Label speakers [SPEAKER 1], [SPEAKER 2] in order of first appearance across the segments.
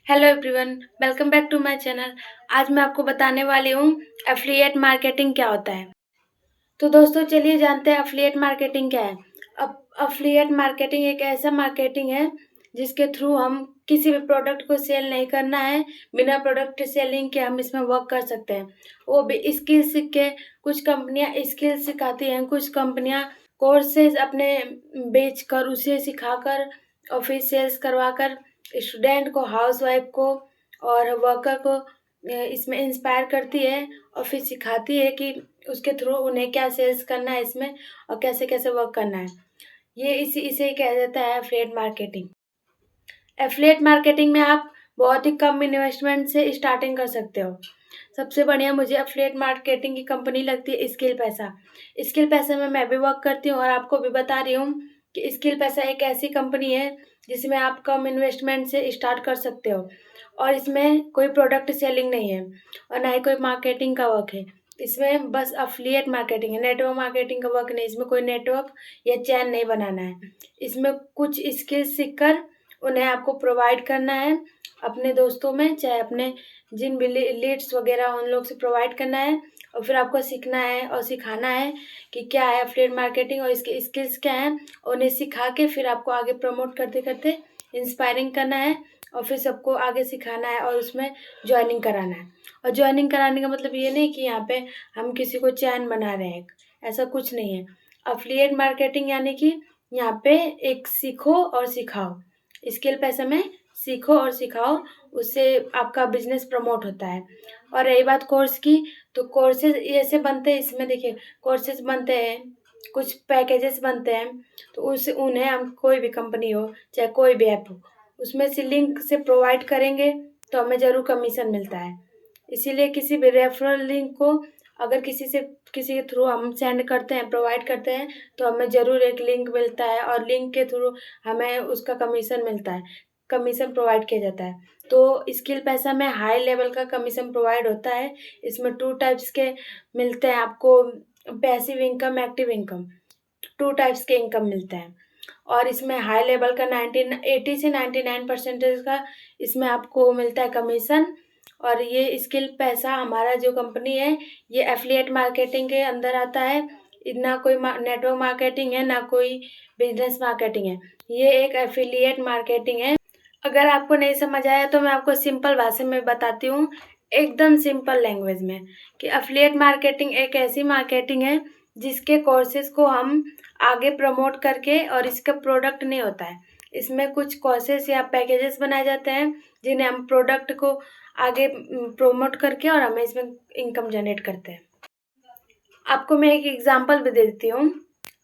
[SPEAKER 1] Hello everyone, welcome back to my channel. आज मैं आपको बताने वाली हूँ एफिलिएट मार्केटिंग क्या होता है। तो दोस्तों चलिए जानते हैं एफिलिएट मार्केटिंग क्या है। अब एफिलिएट मार्केटिंग एक ऐसा मार्केटिंग है जिसके थ्रू हम किसी भी प्रोडक्ट को सेल नहीं करना है। बिना प्रोडक्ट सेलिंग के हम इसमें वर्क कर सकते हैं। वो भी स्किल सीख के, कुछ कंपनियां स्किल सिखाती हैं, कुछ कंपनियां कोर्सेज अपने बेच कर, उसे सिखाकर और फिर सेल्स करवाकर स्टूडेंट को, हाउसवाइफ को और वर्कर को इसमें इंस्पायर करती है और फिर सिखाती है कि उसके थ्रू उन्हें क्या सेल्स करना है इसमें और कैसे कैसे वर्क करना है। ये इसे कहा जाता है एफिलिएट मार्केटिंग। एफिलिएट मार्केटिंग में आप बहुत ही कम इन्वेस्टमेंट से स्टार्टिंग कर सकते हो। सबसे बढ़िया मुझे एफिलिएट मार्केटिंग की कंपनी लगती है स्किल पैसा। स्किल पैसा में मैं भी वर्क करती हूँ और आपको भी बता रही हूँ कि स्किल पैसा एक ऐसी कंपनी है जिसमें आप कम इन्वेस्टमेंट से स्टार्ट कर सकते हो और इसमें कोई प्रोडक्ट सेलिंग नहीं है और ना ही कोई मार्केटिंग का वर्क है। इसमें बस एफिलिएट मार्केटिंग है, नेटवर्क मार्केटिंग का वर्क नहीं। इसमें कोई नेटवर्क या चैन नहीं बनाना है। इसमें कुछ स्किल्स सीखकर उन्हें आपको प्रोवाइड करना है अपने दोस्तों में, चाहे अपने जिन भी लीड्स वगैरह उन लोग से प्रोवाइड करना है और फिर आपको सीखना है और सिखाना है कि क्या है एफिलिएट मार्केटिंग और इसके स्किल्स क्या हैं। उन्हें सिखा के फिर आपको आगे प्रमोट करते करते इंस्पायरिंग करना है और फिर सबको आगे सिखाना है और उसमें ज्वाइनिंग कराना है। और ज्वाइनिंग कराने का मतलब ये नहीं कि यहाँ पे हम किसी को चैन बना रहे हैं, ऐसा कुछ नहीं है। एफिलिएट मार्केटिंग यानी कि यहाँ पे एक सीखो और सिखाओ। स्किल पैसे में सीखो और सिखाओ, उससे आपका बिजनेस प्रमोट होता है। और रही बात कोर्स की, तो कोर्सेज ऐसे बनते हैं, इसमें देखिए कोर्सेज बनते हैं, कुछ पैकेजेस बनते हैं। तो उन्हें हम, कोई भी कंपनी हो चाहे कोई भी ऐप हो, उसमें से लिंक से प्रोवाइड करेंगे तो हमें ज़रूर कमीशन मिलता है। इसीलिए किसी भी रेफरल लिंक को अगर किसी के थ्रू हम सेंड करते हैं, प्रोवाइड करते हैं, तो हमें ज़रूर एक लिंक मिलता है और लिंक के थ्रू हमें उसका कमीशन मिलता है, कमीशन प्रोवाइड किया जाता है। तो स्किल पैसा में हाई लेवल का कमीशन प्रोवाइड होता है। इसमें 2 टाइप्स के मिलते हैं आपको, passive income, active income. 2 types के इनकम मिलते हैं और इसमें हाई लेवल का 80 से 99% का इसमें आपको मिलता है कमीशन। और ये स्किल पैसा हमारा जो कंपनी है, ये एफिलिएट मार्केटिंग के अंदर आता है। ना कोई नेटवर्क मार्केटिंग है, ना कोई बिजनेस मार्केटिंग है, ये एक एफिलिएट मार्केटिंग है। अगर आपको नहीं समझ आया तो मैं आपको सिंपल भाषा में बताती हूँ, एकदम सिंपल लैंग्वेज में, कि एफिलिएट मार्केटिंग एक ऐसी मार्केटिंग है जिसके कोर्सेज को हम आगे प्रमोट करके, और इसका प्रोडक्ट नहीं होता है, इसमें कुछ कोर्सेज या पैकेजेस बनाए जाते हैं जिन्हें हम प्रोडक्ट को आगे प्रमोट करके और हमें इसमें इनकम जनरेट करते हैं। आपको मैं एक एग्जांपल भी दे देती हूँ।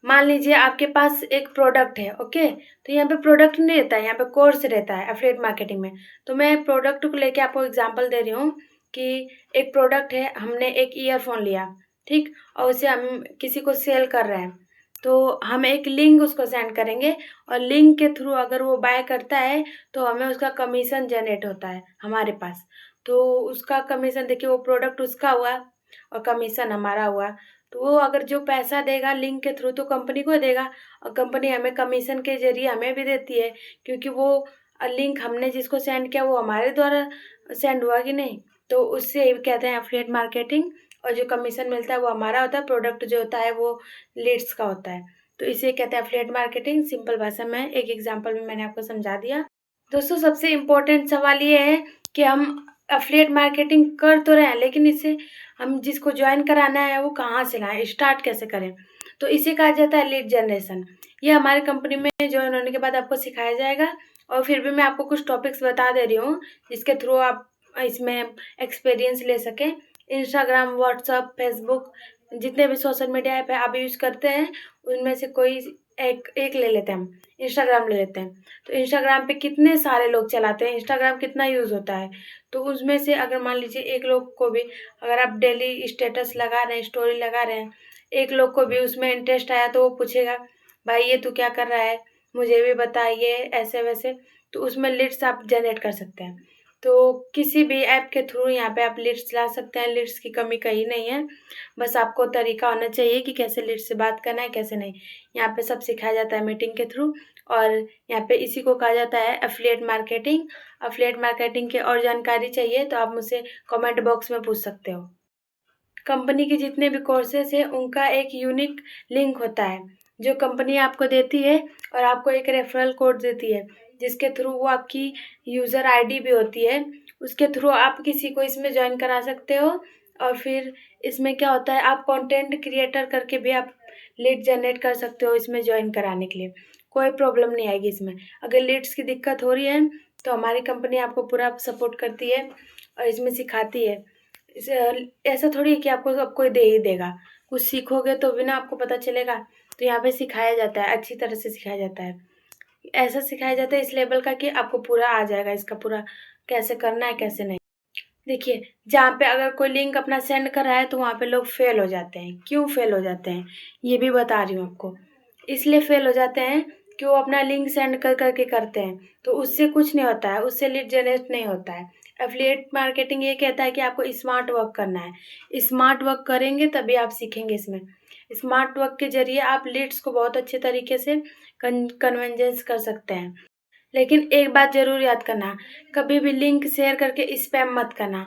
[SPEAKER 1] मान लीजिए आपके पास एक प्रोडक्ट है, ओके, तो यहाँ पे प्रोडक्ट नहीं रहता है, यहाँ पे कोर्स रहता है एफिलिएट मार्केटिंग में। तो मैं प्रोडक्ट को लेके आपको एग्जांपल दे रही हूँ कि एक प्रोडक्ट है, हमने एक ईयरफोन लिया, ठीक, और उसे हम किसी को सेल कर रहे हैं। तो हम एक लिंक उसको सेंड करेंगे और लिंक के थ्रू अगर वो बाय करता है तो हमें उसका कमीशन जनरेट होता है हमारे पास। तो उसका कमीशन देखिए, वो प्रोडक्ट उसका हुआ और कमीशन हमारा हुआ। तो वो अगर जो पैसा देगा लिंक के थ्रू तो कंपनी को देगा और कंपनी हमें कमीशन के ज़रिए हमें भी देती है, क्योंकि वो लिंक हमने जिसको सेंड किया वो हमारे द्वारा सेंड हुआ कि नहीं। तो उससे कहते हैं एफिलिएट मार्केटिंग, और जो कमीशन मिलता है वो हमारा होता है, प्रोडक्ट जो होता है वो लीड्स का होता है। तो इसे कहते हैं एफिलिएट मार्केटिंग। सिंपल भाषा में एक एग्जाम्पल में मैंने आपको समझा दिया। दोस्तों सबसे इम्पोर्टेंट सवाल ये है कि हम एफिलिएट मार्केटिंग कर तो रहे हैं, लेकिन इसे हम जिसको ज्वाइन कराना है वो कहाँ से लाएं, स्टार्ट कैसे करें। तो इसे कहा जाता है लीड जनरेशन। ये हमारी कंपनी में ज्वाइन होने के बाद आपको सिखाया जाएगा। और फिर भी मैं आपको कुछ टॉपिक्स बता दे रही हूँ जिसके थ्रू आप इसमें एक्सपीरियंस ले सकें। इंस्टाग्राम, व्हाट्सअप, फेसबुक, जितने भी सोशल मीडिया ऐप है आप यूज़ करते हैं, उनमें से कोई एक एक ले लेते हैं हम। इंस्टाग्राम ले लेते हैं। तो इंस्टाग्राम पे कितने सारे लोग चलाते हैं, इंस्टाग्राम कितना यूज़ होता है। तो उसमें से अगर मान लीजिए एक लोग को भी, अगर आप डेली स्टेटस लगा रहे हैं, स्टोरी लगा रहे हैं, एक लोग को भी उसमें इंटरेस्ट आया तो वो पूछेगा, भाई ये तू क्या कर रहा है, मुझे भी बताइए, ऐसे वैसे। तो उसमें लीड्स आप जनरेट कर सकते हैं। तो किसी भी ऐप के थ्रू यहाँ पे आप लीड्स ला सकते हैं, लीड्स की कमी कहीं नहीं है। बस आपको तरीका होना चाहिए कि कैसे लीड्स से बात करना है, कैसे नहीं। यहाँ पे सब सिखाया जाता है मीटिंग के थ्रू, और यहाँ पे इसी को कहा जाता है एफिलिएट मार्केटिंग। एफिलिएट मार्केटिंग की और जानकारी चाहिए तो आप मुझसे कमेंट बॉक्स में पूछ सकते हो। कंपनी के जितने भी कोर्सेस हैं उनका एक यूनिक लिंक होता है जो कंपनी आपको देती है, और आपको एक रेफरल कोड देती है जिसके थ्रू वो आपकी यूज़र आईडी भी होती है, उसके थ्रू आप किसी को इसमें ज्वाइन करा सकते हो। और फिर इसमें क्या होता है, आप कंटेंट क्रिएटर करके भी आप लीड जनरेट कर सकते हो इसमें ज्वाइन कराने के लिए। कोई प्रॉब्लम नहीं आएगी इसमें। अगर लीड्स की दिक्कत हो रही है तो हमारी कंपनी आपको पूरा सपोर्ट करती है और इसमें सिखाती है। ऐसा थोड़ी है कि आपको सब कोई दे ही देगा, कुछ सीखोगे तो भी ना आपको पता चलेगा। तो यहाँ पे सिखाया जाता है, अच्छी तरह से सिखाया जाता है। ऐसा सिखाया जाता है इस लेवल का कि आपको पूरा आ जाएगा, इसका पूरा कैसे करना है कैसे नहीं। देखिए, जहाँ पे अगर कोई लिंक अपना सेंड कर रहा है तो वहाँ पे लोग फेल हो जाते हैं। क्यों फेल हो जाते हैं ये भी बता रही हूँ आपको। इसलिए फेल हो जाते हैं कि वो अपना लिंक सेंड कर करके करते हैं, तो उससे कुछ नहीं होता है, उससे लीड जनरेट नहीं होता है। एफिलिएट मार्केटिंग ये कहता है कि आपको स्मार्ट वर्क करना है। स्मार्ट वर्क करेंगे तभी आप सीखेंगे इसमें। स्मार्ट वर्क के जरिए आप लीड्स को बहुत अच्छे तरीके से कन्वेंजेंस कर सकते हैं। लेकिन एक बात ज़रूर याद करना, कभी भी लिंक शेयर करके स्पैम मत करना।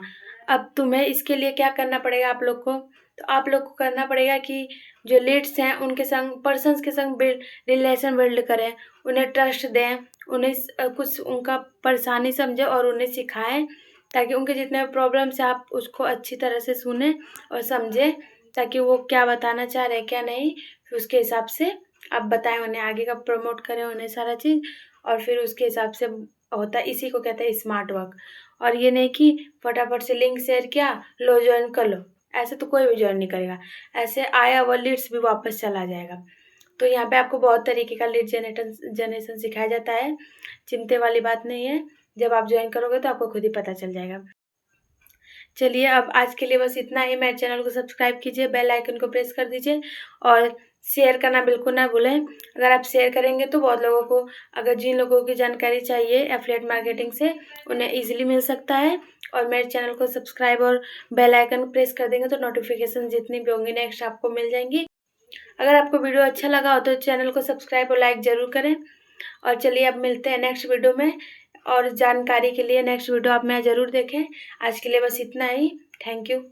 [SPEAKER 1] अब तुम्हें इसके लिए क्या करना पड़ेगा आप लोग को, तो आप लोग को करना पड़ेगा कि जो लीड्स हैं उनके संग, पर्सन्स के संग रिलेशन बिल्ड करें, उन्हें ट्रस्ट दें, उन्हें कुछ उनका परेशानी समझें और उन्हें सिखाएं, ताकि उनके जितने प्रॉब्लम्स हैं आप उसको अच्छी तरह से सुनें और समझें, ताकि वो क्या बताना चाह रहे हैं क्या नहीं, फिर उसके हिसाब से आप बताएं उन्हें, आगे का प्रमोट करें उन्हें सारा चीज़, और फिर उसके हिसाब से होता है। इसी को कहते हैं स्मार्ट वर्क। और ये नहीं कि फटाफट से लिंक शेयर किया, लो ज्वाइन कर लो, ऐसे तो कोई भी ज्वाइन नहीं करेगा। ऐसे आया हुआ लीड्स भी वापस चला जाएगा। तो यहाँ पे आपको बहुत तरीके का लीड जनरेशन सिखाया जाता है, चिंता वाली बात नहीं है। जब आप ज्वाइन करोगे तो आपको खुद ही पता चल जाएगा। चलिए, अब आज के लिए बस इतना ही। मेरे चैनल को सब्सक्राइब कीजिए, बेल आइकन को प्रेस कर दीजिए और शेयर करना बिल्कुल ना भूलें। अगर आप शेयर करेंगे तो बहुत लोगों को, अगर जिन लोगों की जानकारी चाहिए एफिलिएट मार्केटिंग से, उन्हें ईजिली मिल सकता है। और मेरे चैनल को सब्सक्राइब और बेल आइकन प्रेस कर देंगे तो नोटिफिकेशन जितनी भी होंगी नेक्स्ट आपको मिल जाएंगी। अगर आपको वीडियो अच्छा लगा हो तो चैनल को सब्सक्राइब और लाइक ज़रूर करें। और चलिए, अब मिलते हैं नेक्स्ट वीडियो में, और जानकारी के लिए नेक्स्ट वीडियो आप मैं ज़रूर देखें। आज के लिए बस इतना ही। Thank you.